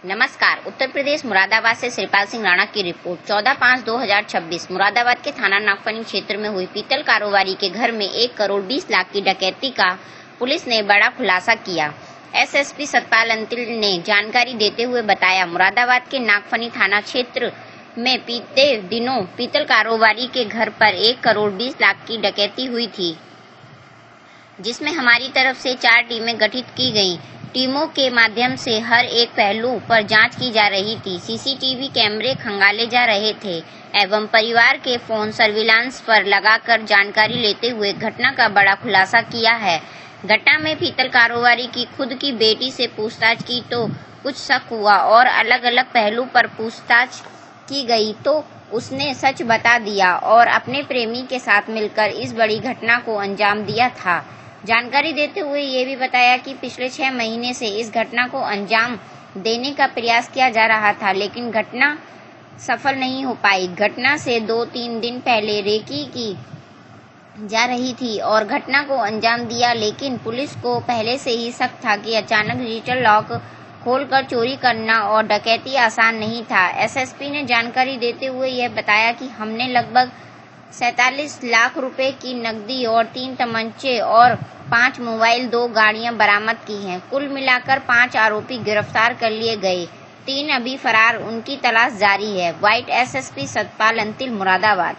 नमस्कार। उत्तर प्रदेश मुरादाबाद से श्रीपाल सिंह राणा की रिपोर्ट। 14/5/2026 मुरादाबाद के थाना नागफनी क्षेत्र में हुई पीतल कारोबारी के घर में 1 करोड़ 20 लाख की डकैती का पुलिस ने बड़ा खुलासा किया। एसएसपी सतपाल अंतिल ने जानकारी देते हुए बताया, मुरादाबाद के नागफनी थाना क्षेत्र में बीते दिनों पीतल कारोबारी के घर पर 1 करोड़ 20 लाख की डकैती हुई थी, जिसमें हमारी तरफ से 4 टीमें गठित की गयी। टीमों के माध्यम से हर एक पहलू पर जांच की जा रही थी। सीसीटीवी कैमरे खंगाले जा रहे थे एवं परिवार के फोन सर्विलांस पर लगाकर जानकारी लेते हुए घटना का बड़ा खुलासा किया है। घटना में पीतल कारोबारी की खुद की बेटी से पूछताछ की तो कुछ शक हुआ और अलग अलग पहलू पर पूछताछ की गई तो उसने सच बता दिया और अपने प्रेमी के साथ मिलकर इस बड़ी घटना को अंजाम दिया था। जानकारी देते हुए ये भी बताया कि पिछले 6 महीने से इस घटना को अंजाम देने का प्रयास किया जा रहा था, लेकिन घटना सफल नहीं हो पाई। घटना से 2-3 दिन पहले रेकी की जा रही थी और घटना को अंजाम दिया, लेकिन पुलिस को पहले से ही शक था कि अचानक डिजिटल लॉक खोलकर चोरी करना और डकैती आसान नहीं था। एसएसपी ने जानकारी देते हुए यह बताया कि हमने लगभग 47 लाख रुपए की नकदी और 3 तमंचे और 5 मोबाइल, 2 गाड़ियां बरामद की हैं। कुल मिलाकर 5 आरोपी गिरफ्तार कर लिए गए, 3 अभी फरार, उनकी तलाश जारी है। White SSP Satpal Antil, Moradabad.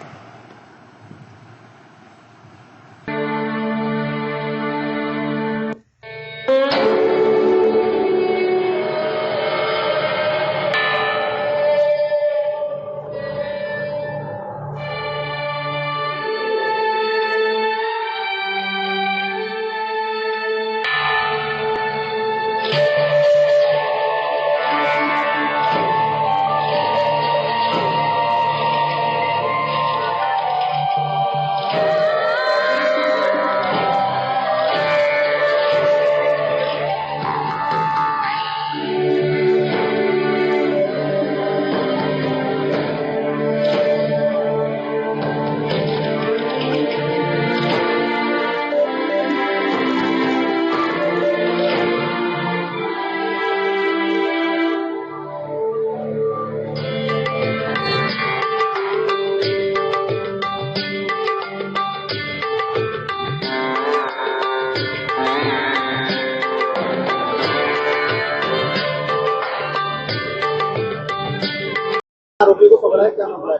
आरोपी को पकड़ा है, क्या मामला है?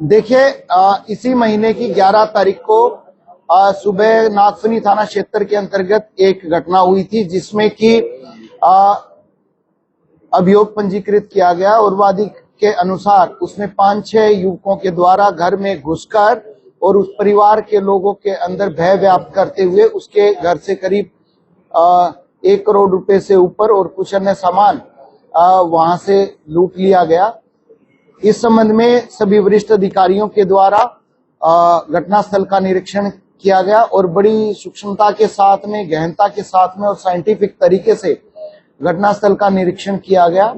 देखिए, इसी महीने की 11 तारीख को सुबह नागफनी थाना क्षेत्र के अंतर्गत एक घटना हुई थी, जिसमें कि अभियोग पंजीकृत किया गया और वादी के अनुसार उसमें 5-6 युवकों के द्वारा घर में घुसकर और उस परिवार के लोगों के अंदर भय व्याप्त करते हुए उसके घर से करीब 1 करोड़ रुपए से ऊपर और कुछ अन्य सामान वहां से लूट लिया गया। इस संबंध में सभी वरिष्ठ अधिकारियों के द्वारा घटनास्थल का निरीक्षण किया गया और बड़ी सूक्ष्मता के साथ में, गहनता के साथ में और साइंटिफिक तरीके से घटनास्थल का निरीक्षण किया गया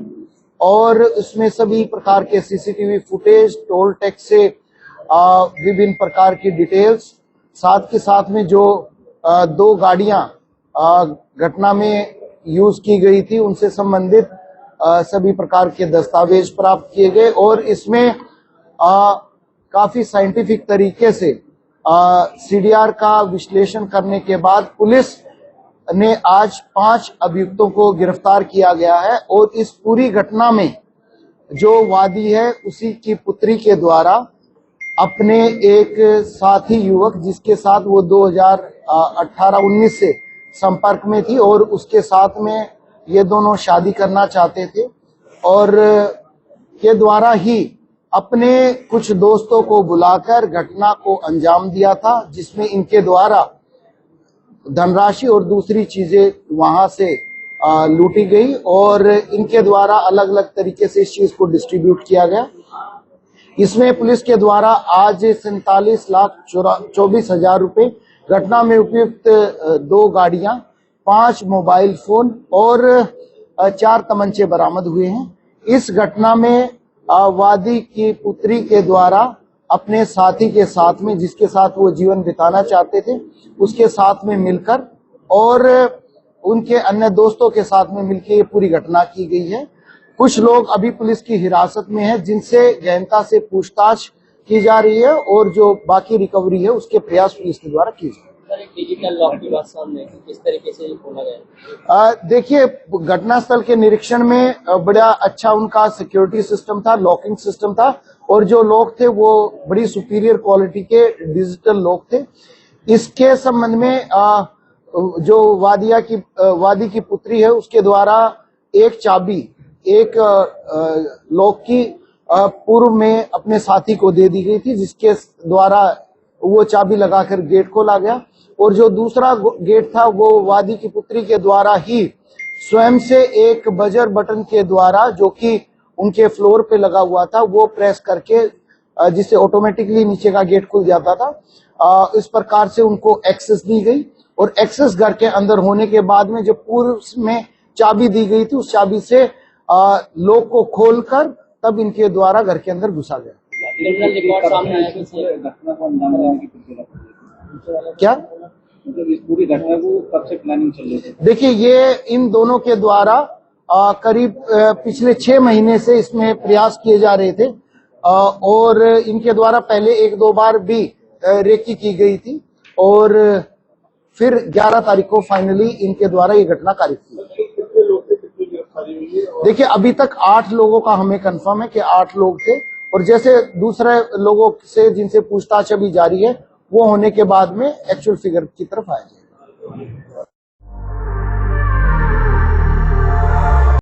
और उसमें सभी प्रकार के सीसीटीवी फुटेज, टोल टैक्स से विभिन्न प्रकार की डिटेल्स, साथ के साथ में जो 2 गाड़ियां घटना में यूज की गई थी उनसे संबंधित सभी प्रकार के दस्तावेज प्राप्त किए गए और इसमें काफी साइंटिफिक तरीके से सीडीआर का विश्लेषण करने के बाद पुलिस ने आज 5 अभियुक्तों को गिरफ्तार किया गया है और इस पूरी घटना में जो वादी है उसी की पुत्री के द्वारा अपने एक साथी युवक जिसके साथ वो 2018-19 से संपर्क में थी और उसके साथ में ये दोनों शादी करना चाहते थे और के द्वारा ही अपने कुछ दोस्तों को बुलाकर घटना को अंजाम दिया था, जिसमें इनके द्वारा धनराशि और दूसरी चीजें वहां से लूटी गई और इनके द्वारा अलग अलग तरीके से इस चीज को डिस्ट्रीब्यूट किया गया। इसमें पुलिस के द्वारा आज 47,24,000 रुपए, घटना में उपयुक्त 2 गाड़ियां, 5 मोबाइल फोन और 4 तमंचे बरामद हुए हैं। इस घटना में वादी की पुत्री के द्वारा अपने साथी के साथ में, जिसके साथ वो जीवन बिताना चाहते थे, उसके साथ में मिलकर और उनके अन्य दोस्तों के साथ में मिलकर ये पूरी घटना की गई है कुछ लोग अभी पुलिस की हिरासत में हैं, जिनसे गहनता से पूछताछ की जा रही है और जो बाकी रिकवरी है उसके प्रयास पुलिस के द्वारा किए जा रहे हैं। सर, एक डिजिटल लॉक की बात सामने है, किस तरीके से खोला गया? देखिए, घटनास्थल के निरीक्षण में बड़ा अच्छा उनका सिक्योरिटी सिस्टम था, लॉकिंग सिस्टम था, और जो लोग थे वो बड़ी सुपीरियर क्वालिटी के डिजिटल लोग थे। इसके संबंध में जो वादी की पुत्री है उसके द्वारा एक चाबी एक लॉक की पूर्व में अपने साथी को दे दी गई थी, जिसके द्वारा वो चाबी लगाकर गेट खोला गया, और जो दूसरा गेट था वो वादी की पुत्री के द्वारा ही स्वयं से एक बजर बटन के द्वारा, जो कि उनके फ्लोर पे लगा हुआ था, वो प्रेस करके जिससे ऑटोमेटिकली नीचे का गेट खुल जाता था। इस प्रकार से उनको एक्सेस दी गई, और एक्सेस घर के अंदर होने के बाद में जो पूर्व में चाबी दी गई थी उस चाबी से लॉक को खोलकर तब इनके द्वारा घर के अंदर घुसा गया। क्रिमिनल रिकॉर्ड सामने आया है कि घटना को अंजाम देने की प्रक्रिया क्या मतलब इस पूरी घटना को कब से प्लानिंग चल रही थी? देखिए, ये इन दोनों के द्वारा करीब पिछले 6 महीने से इसमें प्रयास किए जा रहे थे, और इनके द्वारा पहले 1-2 बार भी रेकी की गई थी, और फिर 11 तारीख को फाइनली इनके द्वारा ये घटना कारित की। देखिए, अभी तक 8 लोगों का हमें कंफर्म है कि 8 लोग थे, और जैसे दूसरे लोगों से जिनसे पूछताछ अभी जारी है वो होने के बाद में एक्चुअल फिगर की तरफ आया जाएगा।